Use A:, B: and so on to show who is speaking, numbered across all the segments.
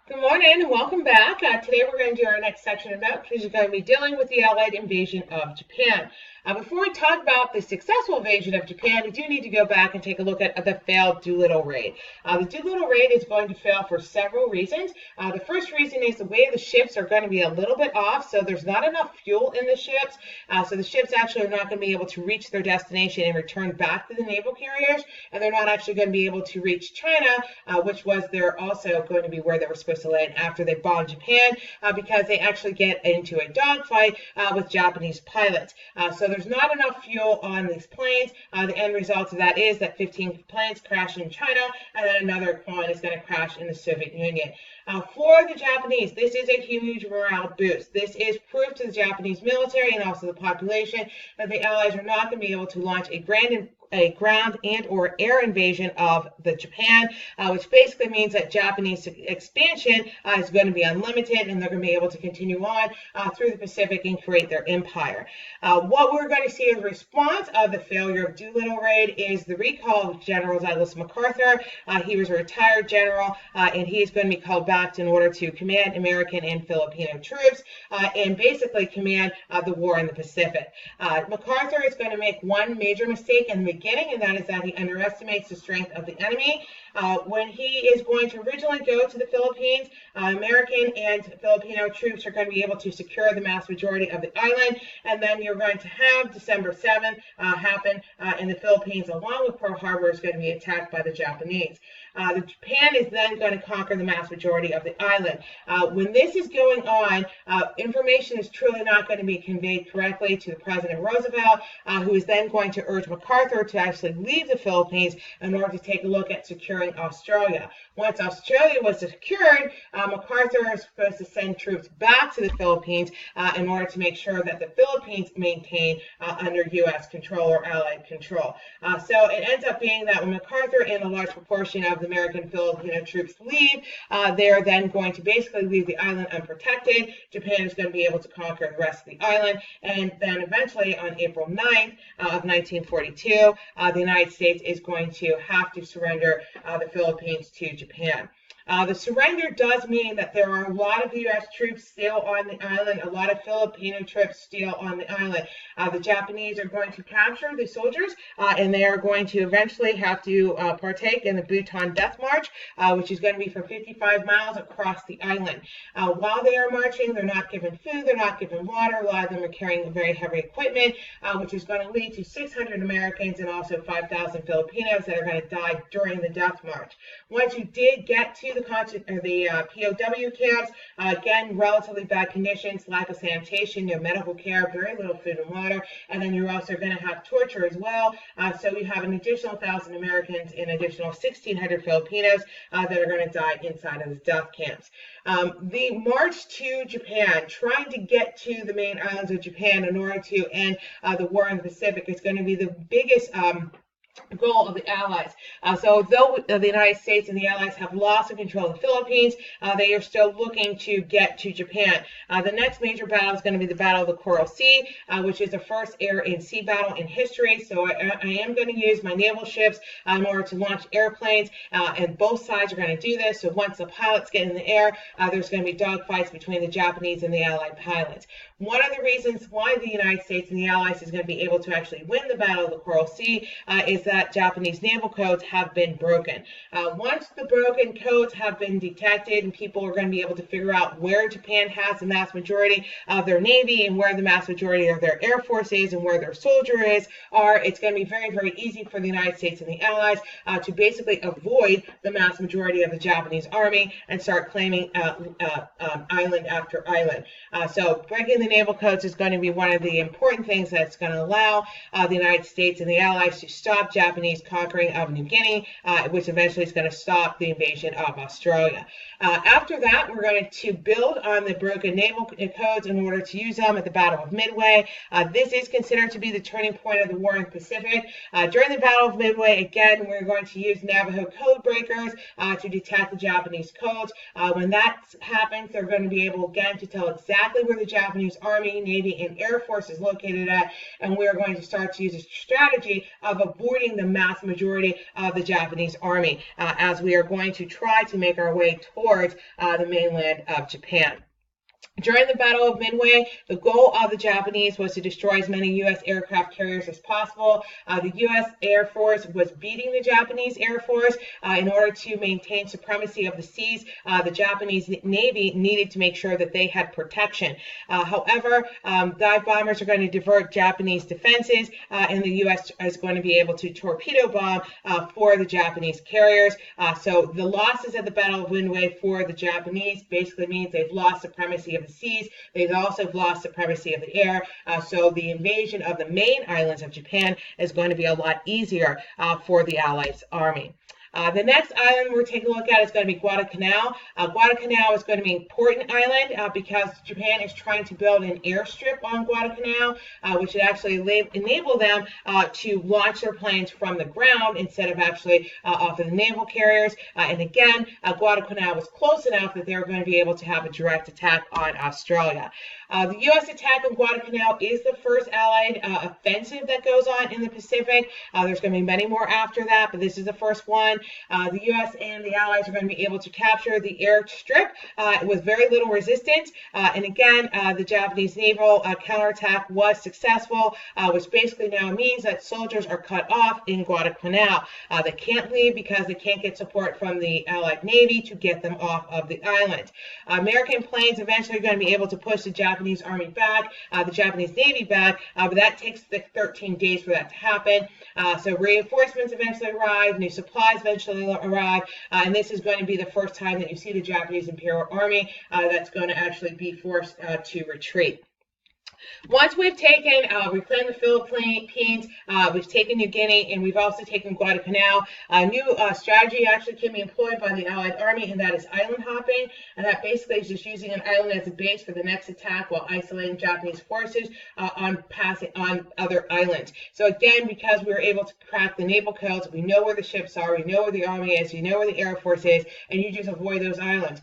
A: Good morning and welcome back. Today we're going to do our next section of notes, which is going to be dealing with the Allied invasion of Japan. Before we talk about the successful invasion of Japan, we do need to go back and take a look at the failed Doolittle raid. The Doolittle raid is going to fail for several reasons. The first reason is the way the ships are going to be a little bit off, so there's not enough fuel in the ships. So the ships actually are not going to be able to reach their destination and return back to the naval carriers, and they're not actually going to be able to reach China, which was also going to be where they were supposed to land after they bombed Japan, because they actually get into a dogfight with Japanese pilots. So there's not enough fuel on these planes. The end result of that is that 15 planes crash in China, and then another plane is going to crash in the Soviet Union. For the Japanese, this is a huge morale boost. This is proof to the Japanese military and also the population that the Allies are not going to be able to launch a ground and or air invasion of the Japan, which basically means that Japanese expansion is going to be unlimited, and they're going to be able to continue on through the Pacific and create their empire. What we're going to see as a response of the failure of Doolittle raid is the recall of General Douglas MacArthur. He was a retired general, and he is going to be called back in order to command American and Filipino troops and basically command the war in the Pacific. MacArthur is going to make one major mistake in the beginning, and that is that he underestimates the strength of the enemy. When he is going to originally go to the Philippines, American and Filipino troops are going to be able to secure the mass majority of the island, and then you're going to have December 7th happen in the Philippines, along with Pearl Harbor, is going to be attacked by the Japanese. Japan is then going to conquer the mass majority of the island. When this is going on, information is truly not going to be conveyed correctly to the President Roosevelt, who is then going to urge MacArthur to actually leave the Philippines in order to take a look at securing Australia. Once Australia was secured, MacArthur is supposed to send troops back to the Philippines in order to make sure that the Philippines maintain under U.S. control or Allied control. So it ends up being that when MacArthur and a large proportion of the American Filipino troops leave, they are then going to basically leave the island unprotected. Japan is going to be able to conquer the rest of the island, and then eventually on April 9th of 1942, the United States is going to have to surrender the Philippines to Japan. The surrender does mean that there are a lot of U.S. troops still on the island, a lot of Filipino troops still on the island. The Japanese are going to capture the soldiers, and they are going to eventually have to partake in the Bhutan Death March, which is going to be for 55 miles across the island. While they are marching, they're not given food, they're not given water. A lot of them are carrying very heavy equipment, which is going to lead to 600 Americans and also 5,000 Filipinos that are going to die during the death march. Once you did get to the POW camps, again, relatively bad conditions, lack of sanitation, no medical care, very little food and water, and then you're also going to have torture as well. So you have an additional 1,000 Americans and an additional 1,600 Filipinos that are going to die inside of the death camps. The march to Japan, trying to get to the main islands of Japan in order to end the war in the Pacific, is going to be the biggest goal of the Allies. So though the United States and the Allies have lost control of the Philippines, they are still looking to get to Japan. The next major battle is going to be the Battle of the Coral Sea, which is the first air and sea battle in history. So I am going to use my naval ships in order to launch airplanes, and both sides are going to do this. So once the pilots get in the air, there's going to be dogfights between the Japanese and the Allied pilots. One of the reasons why the United States and the Allies is going to be able to actually win the Battle of the Coral Sea is that Japanese naval codes have been broken. Once the broken codes have been detected and people are going to be able to figure out where Japan has the mass majority of their navy and where the mass majority of their air force is and where their soldiers are, it's going to be very, very easy for the United States and the Allies to basically avoid the mass majority of the Japanese army and start claiming island after island. So breaking the naval codes is going to be one of the important things that's going to allow the United States and the Allies to stop Japanese conquering of New Guinea, which eventually is going to stop the invasion of Australia. After that, we're going to build on the broken naval codes in order to use them at the Battle of Midway. This is considered to be the turning point of the war in the Pacific. During the Battle of Midway, again, we're going to use Navajo code breakers to detect the Japanese codes. When that happens, they're going to be able, again, to tell exactly where the Japanese Army, Navy, and Air Force is located at, and we're going to start to use a strategy of avoiding targeting the mass majority of the Japanese army as we are going to try to make our way towards the mainland of Japan. During the Battle of Midway, the goal of the Japanese was to destroy as many U.S. aircraft carriers as possible. The U.S. Air Force was beating the Japanese Air Force in order to maintain supremacy of the seas. The Japanese Navy needed to make sure that they had protection. However, dive bombers are going to divert Japanese defenses, and the U.S. is going to be able to torpedo bomb for the Japanese carriers. So the losses at the Battle of Midway for the Japanese basically means they've lost supremacy of the seas. They've also lost supremacy of the air. So the invasion of the main islands of Japan is going to be a lot easier for the Allies' army. The next island we're taking a look at is going to be Guadalcanal. Guadalcanal is going to be an important island because Japan is trying to build an airstrip on Guadalcanal, which would actually enable them to launch their planes from the ground instead of actually off of the naval carriers. And again, Guadalcanal was close enough that they were going to be able to have a direct attack on Australia. The U.S. attack on Guadalcanal is the first Allied offensive that goes on in the Pacific. There's going to be many more after that, but this is the first one. The U.S. and the Allies are going to be able to capture the airstrip with very little resistance. And again, the Japanese naval counterattack was successful, which basically now means that soldiers are cut off in Guadalcanal. They can't leave because they can't get support from the Allied Navy to get them off of the island. American planes eventually are going to be able to push the Japanese army back, the Japanese Navy back, but that takes 13 days for that to happen. So reinforcements eventually arrive, new supplies eventually arrive, and this is going to be the first time that you see the Japanese Imperial Army that's going to actually be forced to retreat. Once we've taken, reclaimed the Philippines, we've taken New Guinea, and we've also taken Guadalcanal, a new strategy actually can be employed by the Allied Army, and that is island hopping. And that basically is just using an island as a base for the next attack while isolating Japanese forces on other islands. So again, because we were able to crack the naval codes, we know where the ships are, we know where the army is, we know where the Air Force is, and you just avoid those islands.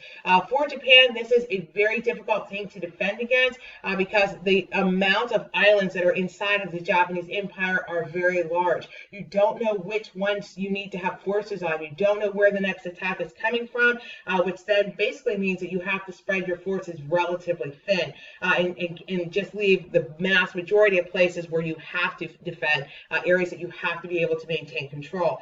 A: For Japan, this is a very difficult thing to defend against because the amount of islands that are inside of the Japanese Empire are very large. You don't know which ones you need to have forces on. You don't know where the next attack is coming from, which then basically means that you have to spread your forces relatively thin and just leave the mass majority of places where you have to defend, areas that you have to be able to maintain control.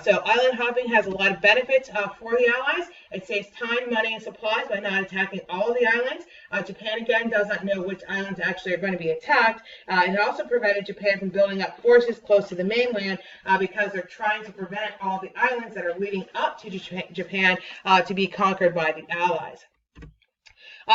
A: So island hopping has a lot of benefits for the Allies. It saves time, money, and supplies by not attacking all of the islands. Japan, again, does not know which islands actually are going to be attacked, and it also prevented Japan from building up forces close to the mainland because they're trying to prevent all the islands that are leading up to Japan to be conquered by the Allies.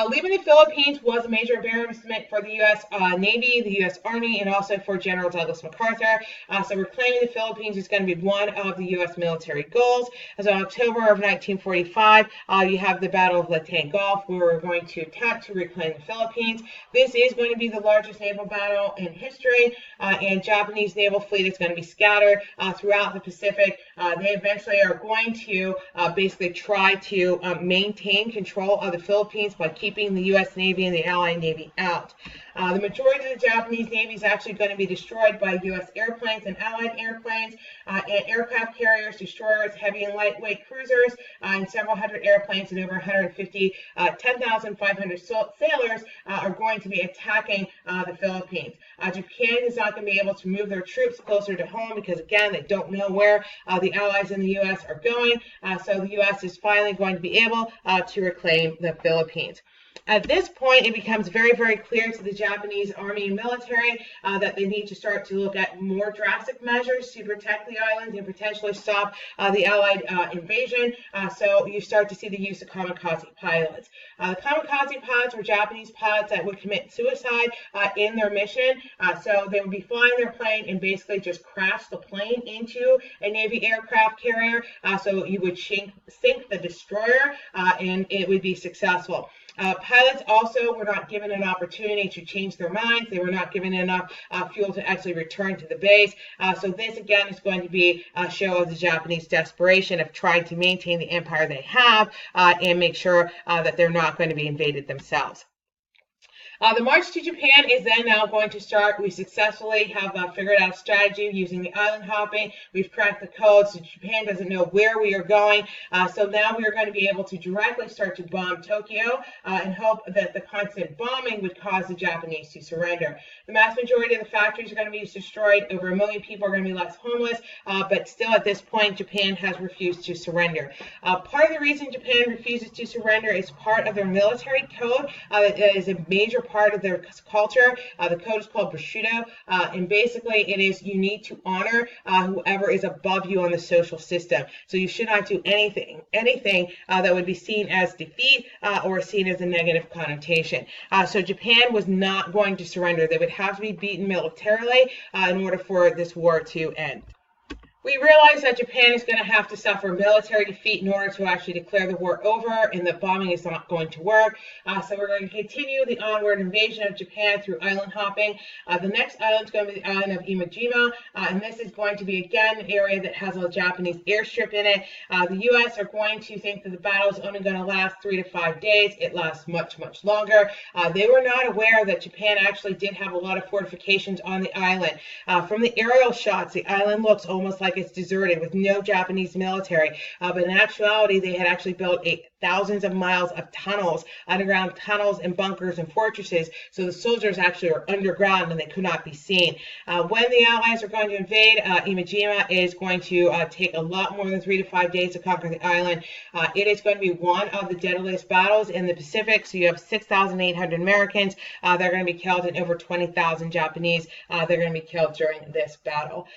A: Leaving the Philippines was a major embarrassment for the U.S. Navy, the U.S. Army, and also for General Douglas MacArthur. So reclaiming the Philippines is going to be one of the U.S. military goals. As of October of 1945, you have the Battle of Leyte Gulf, where we're going to attempt to reclaim the Philippines. This is going to be the largest naval battle in history, and Japanese naval fleet is going to be scattered throughout the Pacific. They eventually are going to basically try to maintain control of the Philippines by keeping the U.S. Navy and the Allied Navy out. The majority of the Japanese Navy is actually going to be destroyed by U.S. airplanes and Allied airplanes, and aircraft carriers, destroyers, heavy and lightweight cruisers, and several hundred airplanes and over 150, 10,500 sailors are going to be attacking the Philippines. Japan is not going to be able to move their troops closer to home because, again, they don't know where the Allies in the U.S. are going, so the U.S. is finally going to be able to reclaim the Philippines. At this point, it becomes very, very clear to the Japanese army and military that they need to start to look at more drastic measures to protect the island and potentially stop the Allied invasion. So you start to see the use of kamikaze pilots. The kamikaze pilots were Japanese pilots that would commit suicide in their mission. So they would be flying their plane and basically just crash the plane into a Navy aircraft carrier. So you would sink the destroyer and it would be successful. Pilots also were not given an opportunity to change their minds. They were not given enough fuel to actually return to the base. So this, again, is going to be a show of the Japanese desperation of trying to maintain the empire they have and make sure that they're not going to be invaded themselves. The march to Japan is then now going to start. We successfully have figured out a strategy using the island hopping. We've cracked the code, so Japan doesn't know where we are going. So now we are going to be able to directly start to bomb Tokyo and hope that the constant bombing would cause the Japanese to surrender. The vast majority of the factories are going to be destroyed. Over 1 million people are going to be left homeless, but still at this point, Japan has refused to surrender. Part of the reason Japan refuses to surrender is part of their military code. That is a major part of their culture. The code is called Bushido, and basically it is you need to honor whoever is above you on the social system. So you should not do anything that would be seen as defeat or seen as a negative connotation. So Japan was not going to surrender. They would have to be beaten militarily in order for this war to end. We realize that Japan is going to have to suffer military defeat in order to actually declare the war over, and that bombing is not going to work. So we're going to continue the onward invasion of Japan through island hopping. The next island is going to be the island of Imajima, and this is going to be, again, an area that has a Japanese airstrip in it. The U.S. are going to think that the battle is only going to last 3 to 5 days. It lasts much, much longer. They were not aware that Japan actually did have a lot of fortifications on the island. From the aerial shots, the island looks almost like it's deserted with no Japanese military, but in actuality they had actually built thousands of miles of tunnels, underground tunnels and bunkers and fortresses, so the soldiers actually are underground and they could not be seen. When the Allies are going to invade, Imajima is going to take a lot more than 3 to 5 days to conquer the island. It is going to be one of the deadliest battles in the Pacific, so you have 6,800 Americans that are going to be killed and over 20,000 Japanese that are going to be killed during this battle.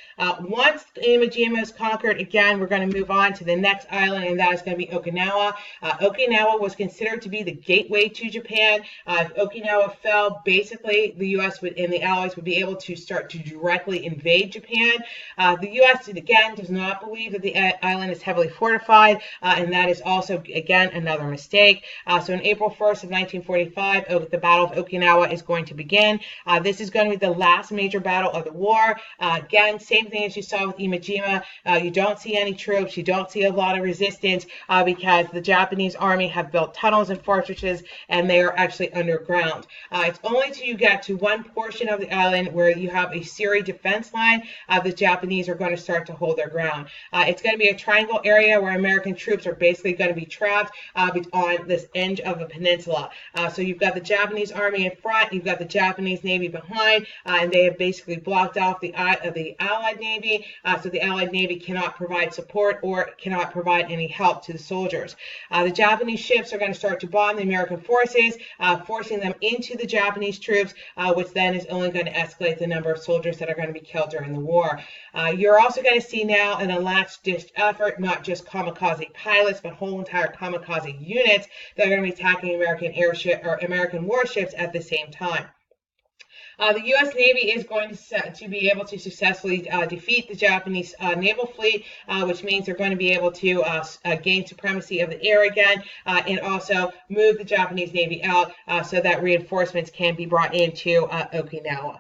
A: Once Imajima is conquered, again, we're going to move on to the next island, and that is going to be Okinawa. Okinawa was considered to be the gateway to Japan. If Okinawa fell, basically the U.S. and the Allies would be able to start to directly invade Japan. The U.S. again does not believe that the island is heavily fortified, and that is also, again, another mistake. So on April 1st of 1945, the Battle of Okinawa is going to begin. This is going to be the last major battle of the war. Again, same thing as you saw with Imajima. You don't see any troops. You don't see a lot of resistance because the Japanese army have built tunnels and fortresses, and they are actually underground. It's only till you get to one portion of the island where you have a Siri defense line, the Japanese are going to start to hold their ground. It's going to be a triangle area where American troops are basically going to be trapped on this edge of a peninsula. So you've got the Japanese army in front, you've got the Japanese Navy behind, and they have basically blocked off the Allied Navy, so the Allied Navy cannot provide support or cannot provide any help to the soldiers. The Japanese ships are going to start to bomb the American forces, forcing them into the Japanese troops, which then is only going to escalate the number of soldiers that are going to be killed during the war. You're also going to see now an last-ditch effort, not just kamikaze pilots, but whole entire kamikaze units that are going to be attacking American airship or American warships at the same time. The U.S. Navy is going to be able to successfully defeat the Japanese naval fleet, which means they're going to be able to gain supremacy of the air again, and also move the Japanese Navy out so that reinforcements can be brought into Okinawa.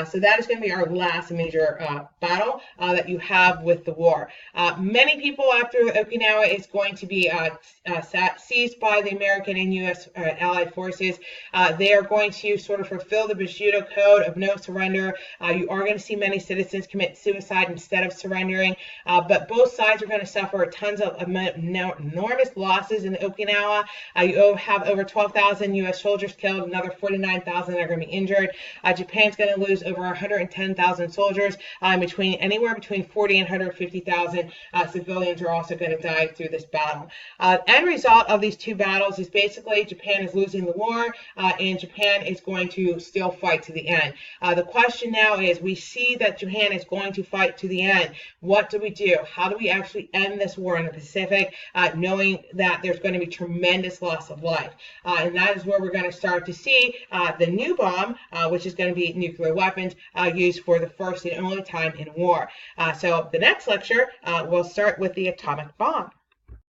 A: So that is going to be our last major battle that you have with the war. Many people after Okinawa is going to be seized by the American and U.S. Allied forces. They are going to sort of fulfill the Bushido Code of no surrender. You are going to see many citizens commit suicide instead of surrendering, but both sides are going to suffer tons of enormous losses in Okinawa. You have over 12,000 U.S. soldiers killed, another 49,000 are going to be injured. Japan's going to lose over 110,000 soldiers, anywhere between 40 and 150,000 civilians are also going to die through this battle. End result of these two battles is basically Japan is losing the war, and Japan is going to still fight to the end. The question now is, we see that Japan is going to fight to the end. What do we do? How do we actually end this war in the Pacific, knowing that there's going to be tremendous loss of life? And that is where we're going to start to see the new bomb, which is going to be nuclear weapons used for the first and only time in war. So the next lecture, we'll start with the atomic bomb.